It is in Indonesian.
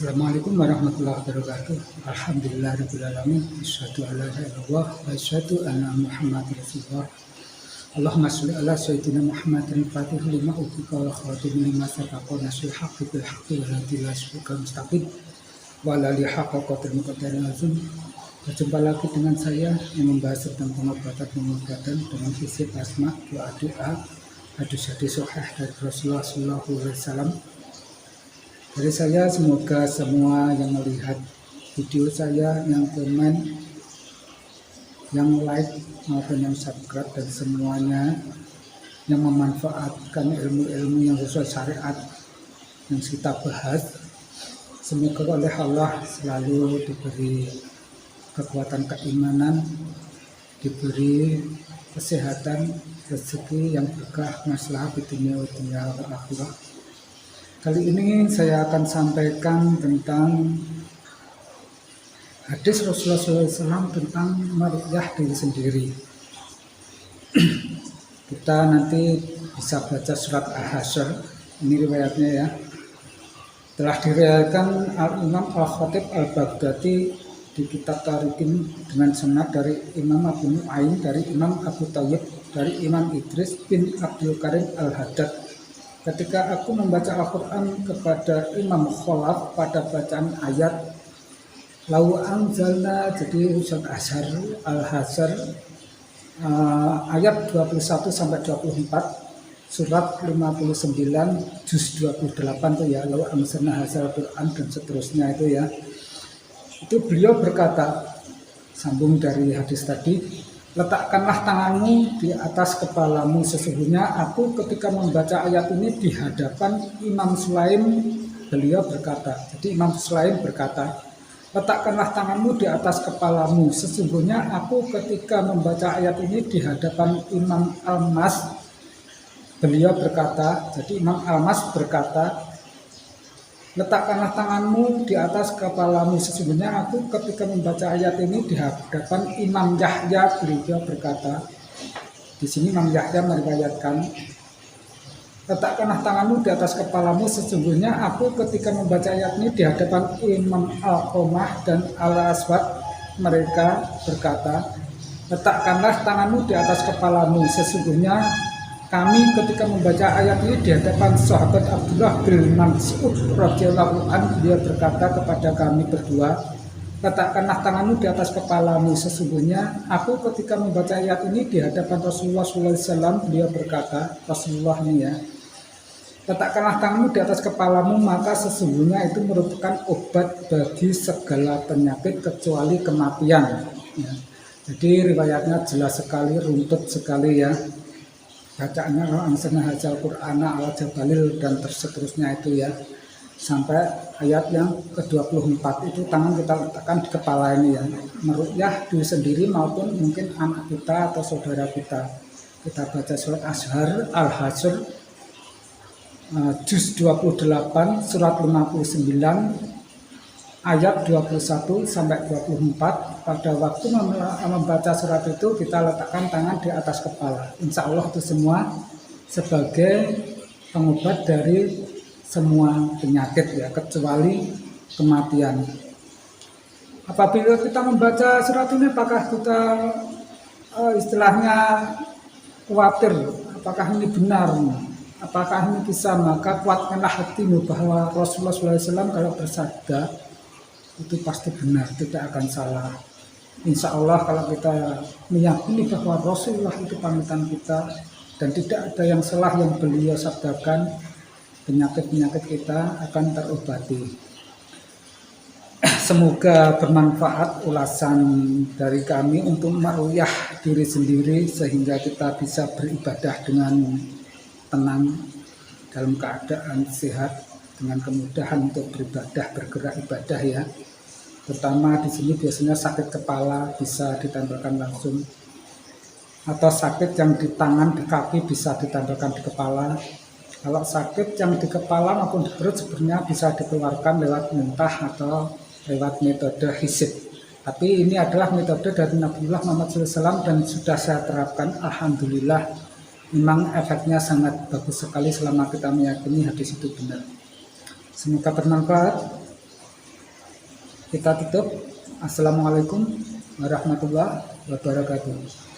Assalamualaikum warahmatullahi wabarakatuh. Alhamdulillahirrahmanirrahim. Asyhadu an la ilaha illallah wa asyhadu anna Muhammadar Rasulullah. Allahumma sholli ala sayyidina Muhammadin fatih lima ughliqa wal khatim lima sabaqa nasrul haqqi bil haqqi wal hadi ila siratal mustaqim wa ala alihi haqqa qadri muqaddarin azim. Berjumpa lagi dengan saya yang membahas tentang pengobatan dengan isi asma doa hadis-hadis sahih dari Rasulullah sallallahu alaihi wasallam. Dari saya semoga semua yang melihat video saya, yang komen, yang like maupun yang subscribe dan semuanya yang memanfaatkan ilmu-ilmu yang sesuai syariat yang kita bahas, semoga oleh Allah selalu diberi kekuatan keimanan, diberi kesehatan, rezeki yang berkah, maslahat di dunia dan akhirat. Kali ini saya akan sampaikan tentang hadis Rasulullah SAW tentang meruqyah diri sendiri. Kita nanti bisa baca surat Al-Hasyr, ini riwayatnya ya. Telah diriwayatkan Al-Imam Al-Khatib Al-Baghdadi di kitab Tariqin dengan sanad dari Imam Abu Nu'aim, dari Imam Abu Thayyib, dari Imam Idris bin Abdul Karim Al-Haddad. Ketika aku membaca Al-Quran kepada Imam Khalaf pada bacaan ayat Lau anzalna, jadi surat Al-Hasyr ayat 21 sampai 24, surat 59 juz 28 itu ya, Lau anzalna hadzal Quran dan seterusnya itu ya. Itu beliau berkata, sambung dari hadis tadi, letakkanlah tanganmu di atas kepalamu, sesungguhnya aku ketika membaca ayat ini di hadapan Imam Sulaim, beliau berkata, jadi Imam Sulaim berkata, letakkanlah tanganmu di atas kepalamu, sesungguhnya aku ketika membaca ayat ini di hadapan Imam Al-Mas, beliau berkata, jadi Imam Al-Mas berkata, letakkanlah tanganmu di atas kepalamu, sesungguhnya aku ketika membaca ayat ini di hadapan Imam Yahya, beliau berkata. Di sini Imam Yahya meriwayatkan, letakkanlah tanganmu di atas kepalamu, sesungguhnya aku ketika membaca ayat ini di hadapan Imam Al-Qamah dan Al-Aswad, mereka berkata, letakkanlah tanganmu di atas kepalamu, sesungguhnya kami ketika membaca ayat ini di hadapan sahabat Abdullah bin Mas'ud radhiyallahu anhu, dia berkata kepada kami berdua, letakkanlah tanganmu di atas kepalamu, sesungguhnya aku ketika membaca ayat ini di hadapan Rasulullah SAW, beliau berkata, Rasulullah ini ya, letakkanlah tanganmu di atas kepalamu, maka sesungguhnya itu merupakan obat bagi segala penyakit kecuali kematian ya. Jadi riwayatnya jelas sekali, runtut sekali ya. Bacaannya Al-Anzalna hadzal Qur'ana ala jabalil dan seterusnya itu ya, sampai ayat yang ke-24 itu tangan kita letakkan di kepala ini ya, meruqyah diri sendiri maupun mungkin anak kita atau saudara kita. Kita baca surat Al-Hasyr juz 28 surat 59 ayat 21 sampai 24. Pada waktu membaca surat itu kita letakkan tangan di atas kepala. Insya Allah itu semua sebagai pengobat dari semua penyakit ya, kecuali kematian. Apabila kita membaca surat ini, apakah kita istilahnya khawatir, apakah ini benar, apakah ini bisa, maka kuatkanlah hatimu bahwa Rasulullah SAW kalau bersabda itu pasti benar, tidak akan salah. Insya Allah kalau kita meyakini bahwa Rasulullah itu panutan kita dan tidak ada yang salah yang beliau sabdakan, penyakit-penyakit kita akan terobati. Semoga bermanfaat ulasan dari kami untuk meruqyah diri sendiri sehingga kita bisa beribadah dengan tenang dalam keadaan sehat, dengan kemudahan untuk beribadah, bergerak ibadah ya. Terutama di sini biasanya sakit kepala bisa ditambahkan langsung, atau sakit yang di tangan, di kaki bisa ditambahkan di kepala. Kalau sakit yang di kepala maupun di perut sebenarnya bisa dikeluarkan lewat muntah atau lewat metode hisab. Tapi ini adalah metode dari Nabiullah Muhammad SAW dan sudah saya terapkan. Alhamdulillah, memang efeknya sangat bagus sekali selama kita meyakini hadis itu benar. Semoga bermanfaat. kita tutup. Assalamualaikum warahmatullahi wabarakatuh.